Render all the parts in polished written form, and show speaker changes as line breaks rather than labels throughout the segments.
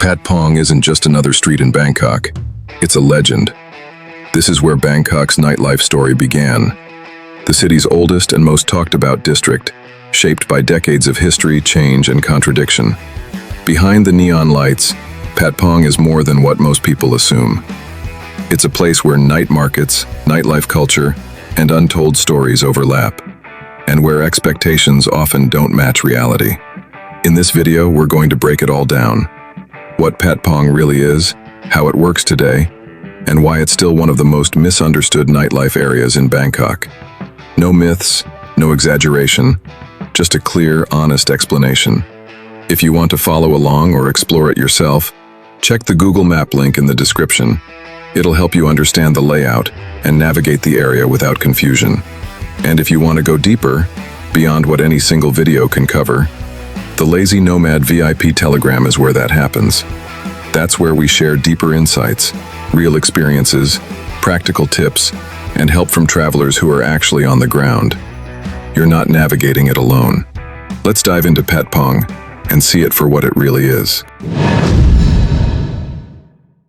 Patpong isn't just another street in Bangkok. It's a legend. This is where Bangkok's nightlife story began. The city's oldest and most talked about district, shaped by decades of history, change, and contradiction. Behind the neon lights, Patpong is more than what most people assume. It's a place where night markets, nightlife culture, and untold stories overlap, and where expectations often don't match reality. In this video, we're going to break it all down. What Patpong really is, how it works today, and why it's still one of the most misunderstood nightlife areas in Bangkok. No myths, no exaggeration, just a clear, honest explanation. If you want to follow along or explore it yourself, check the Google Map link in the description. It'll help you understand the layout and navigate the area without confusion. And if you want to go deeper, beyond what any single video can cover, the Lazy Nomad VIP Telegram is where that happens. That's where we share deeper insights, real experiences, practical tips, and help from travelers who are actually on the ground. You're not navigating it alone. Let's dive into Patpong and see it for what it really is.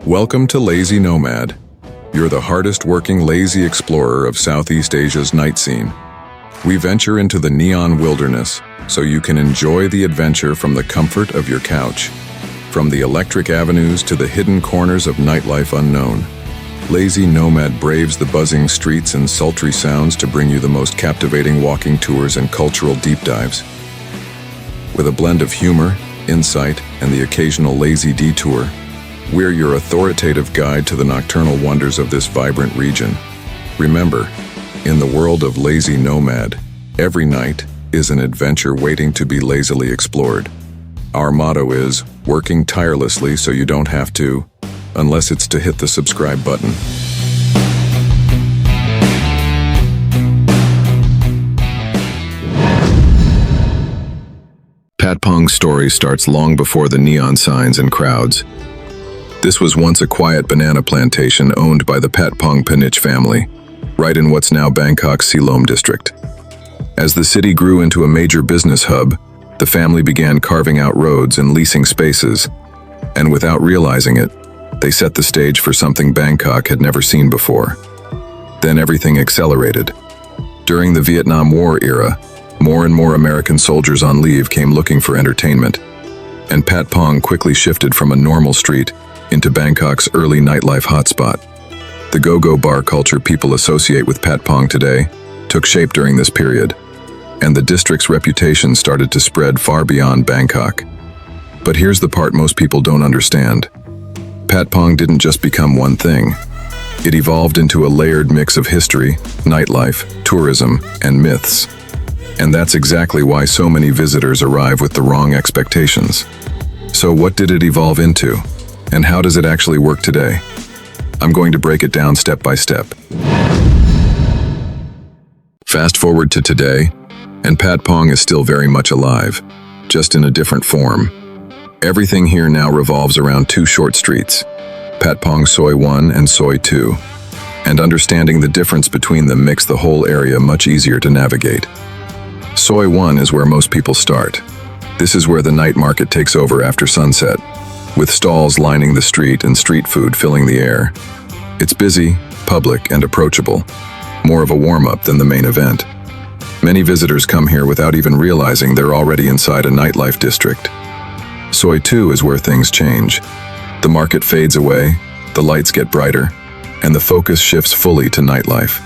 Welcome to Lazy Nomad. You're the hardest working lazy explorer of Southeast Asia's night scene. We venture into the neon wilderness so you can enjoy the adventure from the comfort of your couch. From the electric avenues to the hidden corners of nightlife unknown, Lazy Nomad braves the buzzing streets and sultry sounds to bring you the most captivating walking tours and cultural deep dives. With a blend of humor, insight, and the occasional lazy detour, we're your authoritative guide to the nocturnal wonders of this vibrant region. Remember, in the world of Lazy Nomad, every night is an adventure waiting to be lazily explored. Our motto is, working tirelessly so you don't have to, unless it's to hit the subscribe button. Patpong's story starts long before the neon signs and crowds. This was once a quiet banana plantation owned by the Patpong Panich family, right in what's now Bangkok's Silom district. As the city grew into a major business hub, the family began carving out roads and leasing spaces, and without realizing it, they set the stage for something Bangkok had never seen before. Then everything accelerated. During the Vietnam War era, more and more American soldiers on leave came looking for entertainment, and Patpong quickly shifted from a normal street into Bangkok's early nightlife hotspot. The go-go bar culture people associate with Patpong today took shape during this period, and the district's reputation started to spread far beyond Bangkok. But here's the part most people don't understand. Patpong didn't just become one thing. It evolved into a layered mix of history, nightlife, tourism, and myths. And that's exactly why so many visitors arrive with the wrong expectations. So what did it evolve into? And how does it actually work today? I'm going to break it down step by step. Fast forward to today, and Patpong is still very much alive, just in a different form. Everything here now revolves around two short streets, Patpong Soi 1 and Soi 2, and understanding the difference between them makes the whole area much easier to navigate. Soi 1 is where most people start. This is where the night market takes over after sunset, with stalls lining the street and street food filling the air. It's busy, public, and approachable, more of a warm-up than the main event. Many visitors come here without even realizing they're already inside a nightlife district. Soi 2 is where things change. The market fades away, the lights get brighter, and the focus shifts fully to nightlife.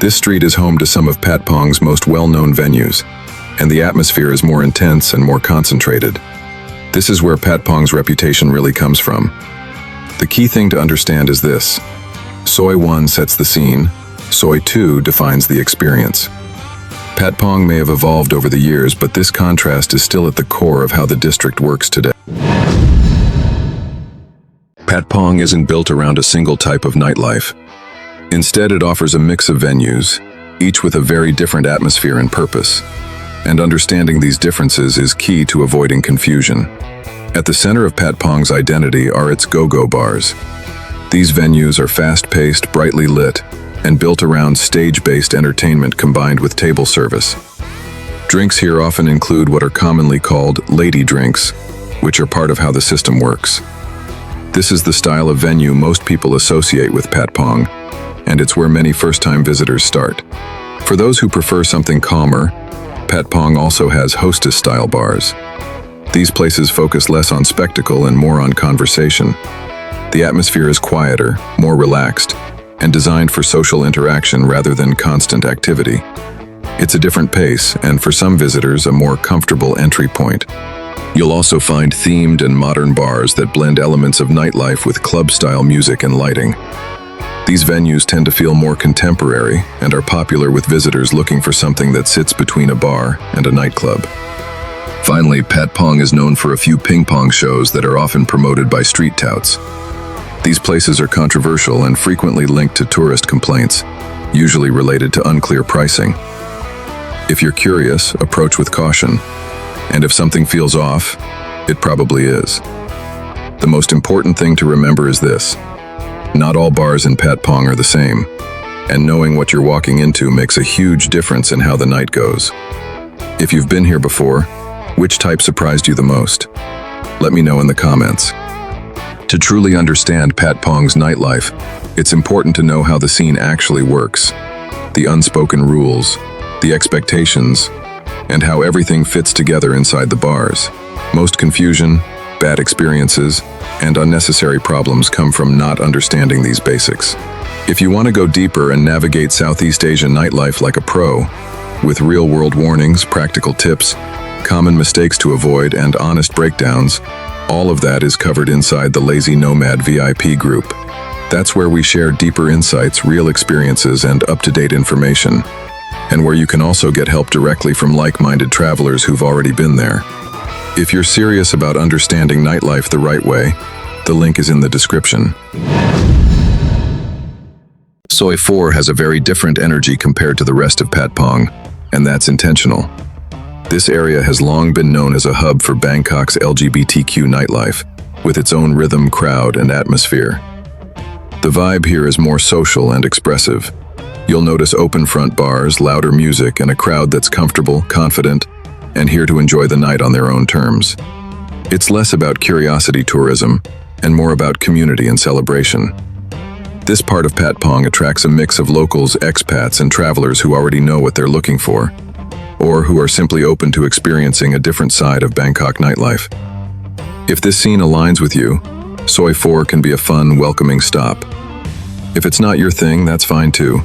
This street is home to some of Patpong's most well-known venues, and the atmosphere is more intense and more concentrated. This is where Patpong's reputation really comes from. The key thing to understand is this. Soi 1 sets the scene, Soi 2 defines the experience. Patpong may have evolved over the years, but this contrast is still at the core of how the district works today. Patpong isn't built around a single type of nightlife. Instead, it offers a mix of venues, each with a very different atmosphere and purpose. And understanding these differences is key to avoiding confusion. At the center of Patpong's identity are its go-go bars. These venues are fast-paced, brightly lit, and built around stage-based entertainment combined with table service. Drinks here often include what are commonly called lady drinks, which are part of how the system works. This is the style of venue most people associate with Patpong, and it's where many first-time visitors start. For those who prefer something calmer, Patpong also has hostess-style bars. These places focus less on spectacle and more on conversation. The atmosphere is quieter, more relaxed, and designed for social interaction rather than constant activity. It's a different pace, and for some visitors, a more comfortable entry point. You'll also find themed and modern bars that blend elements of nightlife with club-style music and lighting. These venues tend to feel more contemporary and are popular with visitors looking for something that sits between a bar and a nightclub. Finally, Patpong is known for a few ping pong shows that are often promoted by street touts. These places are controversial and frequently linked to tourist complaints, usually related to unclear pricing. If you're curious, approach with caution, and if something feels off, it probably is. The most important thing to remember is this: not all bars in Patpong are the same, and knowing what you're walking into makes a huge difference in how the night goes. If you've been here before, which type surprised you the most? Let me know in the comments. To truly understand Patpong's nightlife, it's important to know how the scene actually works, the unspoken rules, the expectations, and how everything fits together inside the bars. Most confusion, bad experiences, and unnecessary problems come from not understanding these basics. If you want to go deeper and navigate Southeast Asian nightlife like a pro, with real-world warnings, practical tips, common mistakes to avoid, and honest breakdowns, all of that is covered inside the Lazy Nomad VIP group. That's where we share deeper insights, real experiences, and up-to-date information, and where you can also get help directly from like-minded travelers who've already been there. If you're serious about understanding nightlife the right way, the link is in the description. Soi 4 has a very different energy compared to the rest of Patpong, and that's intentional. This area has long been known as a hub for Bangkok's LGBTQ nightlife, with its own rhythm, crowd, and atmosphere. The vibe here is more social and expressive. You'll notice open front bars, louder music, and a crowd that's comfortable, confident, and here to enjoy the night on their own terms. It's less about curiosity tourism, and more about community and celebration. This part of Patpong attracts a mix of locals, expats, and travelers who already know what they're looking for, or who are simply open to experiencing a different side of Bangkok nightlife. If this scene aligns with you, Soi 4 can be a fun, welcoming stop. If it's not your thing, that's fine too.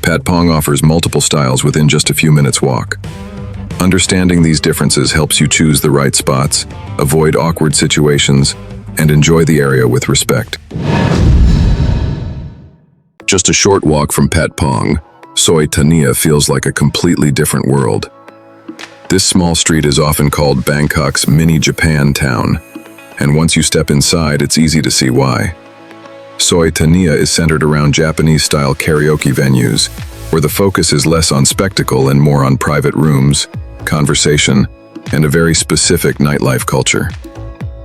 Patpong offers multiple styles within just a few minutes walk. Understanding these differences helps you choose the right spots, avoid awkward situations, and enjoy the area with respect. Just a short walk from Patpong, Soi Thaniya feels like a completely different world. This small street is often called Bangkok's mini Japan town, and once you step inside, it's easy to see why. Soi Thaniya is centered around Japanese-style karaoke venues, where the focus is less on spectacle and more on private rooms, conversation, and a very specific nightlife culture.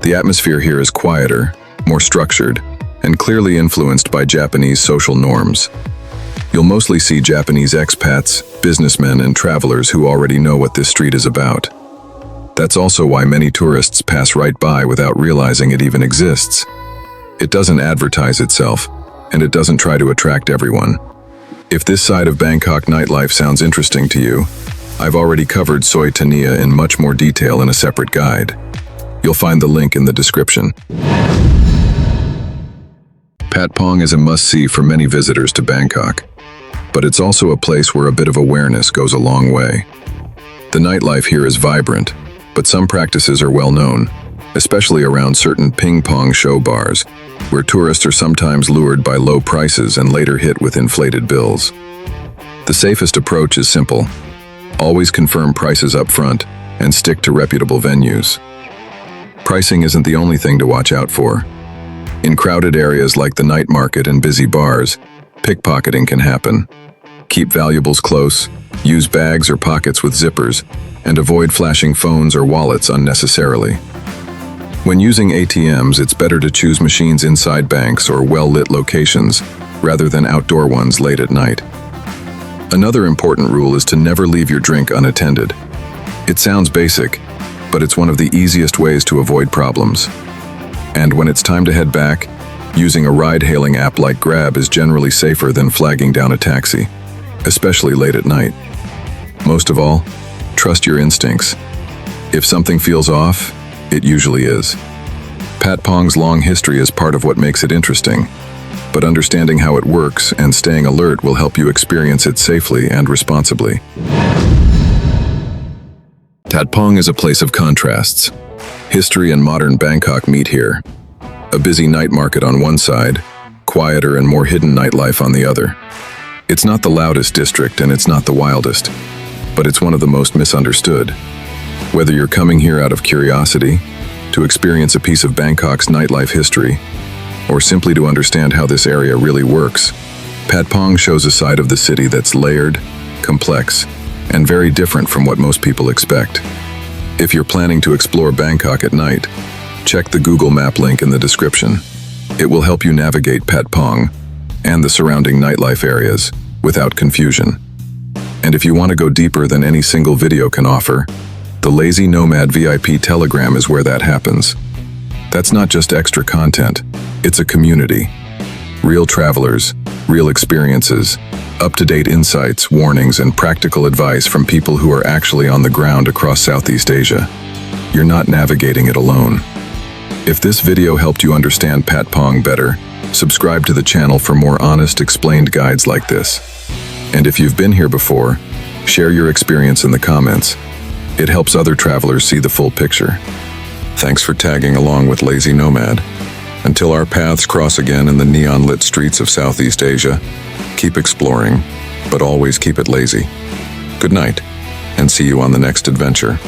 The atmosphere here is quieter, more structured, and clearly influenced by Japanese social norms. You'll mostly see Japanese expats, businessmen, and travelers who already know what this street is about. That's also why many tourists pass right by without realizing it even exists. It doesn't advertise itself, and it doesn't try to attract everyone. If this side of Bangkok nightlife sounds interesting to you, I've already covered Soi Thaniya in much more detail in a separate guide. You'll find the link in the description. Patpong is a must-see for many visitors to Bangkok, but it's also a place where a bit of awareness goes a long way. The nightlife here is vibrant, but some practices are well known, especially around certain ping pong show bars, where tourists are sometimes lured by low prices and later hit with inflated bills. The safest approach is simple. Always confirm prices up front and stick to reputable venues. Pricing isn't the only thing to watch out for. In crowded areas like the night market and busy bars, pickpocketing can happen. Keep valuables close, use bags or pockets with zippers, and avoid flashing phones or wallets unnecessarily. When using ATMs, it's better to choose machines inside banks or well-lit locations, rather than outdoor ones late at night. Another important rule is to never leave your drink unattended. It sounds basic, but it's one of the easiest ways to avoid problems. And when it's time to head back, using a ride-hailing app like Grab is generally safer than flagging down a taxi, especially late at night. Most of all, trust your instincts. If something feels off, it usually is. Patpong's long history is part of what makes it interesting, but understanding how it works and staying alert will help you experience it safely and responsibly. Patpong is a place of contrasts. History and modern Bangkok meet here. A busy night market on one side, quieter and more hidden nightlife on the other. It's not the loudest district and it's not the wildest, but it's one of the most misunderstood. Whether you're coming here out of curiosity, to experience a piece of Bangkok's nightlife history, or simply to understand how this area really works, Patpong shows a side of the city that's layered, complex, and very different from what most people expect. If you're planning to explore Bangkok at night, check the Google Map link in the description. It will help you navigate Patpong and the surrounding nightlife areas without confusion. And if you want to go deeper than any single video can offer, the Lazy Nomad VIP Telegram is where that happens. That's not just extra content, it's a community. Real travelers, real experiences, up-to-date insights, warnings, and practical advice from people who are actually on the ground across Southeast Asia. You're not navigating it alone. If this video helped you understand Patpong better, subscribe to the channel for more honest, explained guides like this. And if you've been here before, share your experience in the comments. It helps other travelers see the full picture. Thanks for tagging along with Lazy Nomad. Until our paths cross again in the neon-lit streets of Southeast Asia, keep exploring, but always keep it lazy. Good night, and see you on the next adventure.